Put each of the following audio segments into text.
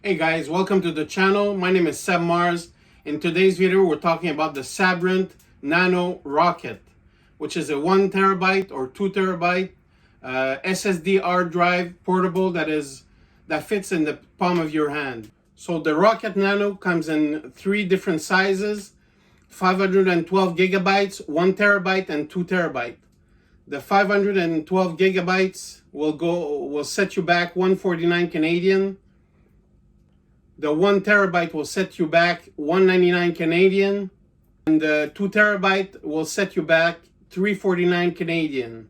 Hey guys, welcome to the channel. My name is Seb Mars. In today's video, we're talking about the Sabrent Nano Rocket, which is a 1 terabyte or 2 terabyte SSD hard drive portable that fits in the palm of your hand. So the Rocket Nano comes in 3 different sizes: 512 gigabytes, 1 terabyte, and 2 terabyte. The 512 gigabytes will set you back 149 Canadian. The 1 terabyte will set you back 199 Canadian, and the 2 terabyte will set you back 349 Canadian.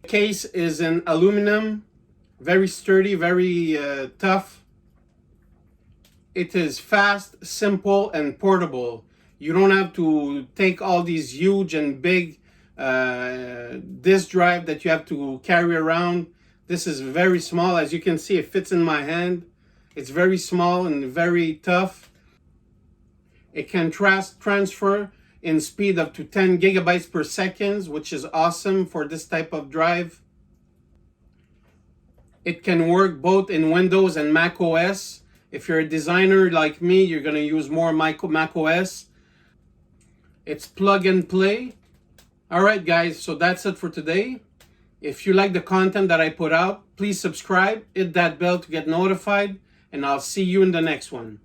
The case is in aluminum, very sturdy, very tough. It is fast, simple, and portable. You don't have to take all these huge and big disk drive that you have to carry around. This is very small. As you can see, it fits in my hand. It's very small and very tough. It can transfer in speed up to 10 gigabytes per second, which is awesome for this type of drive. It can work both in Windows and Mac OS. If you're a designer like me, you're going to use more Mac OS. It's plug and play. Alright guys, so that's it for today. If you like the content that I put out, please subscribe, hit that bell to get notified, and I'll see you in the next one.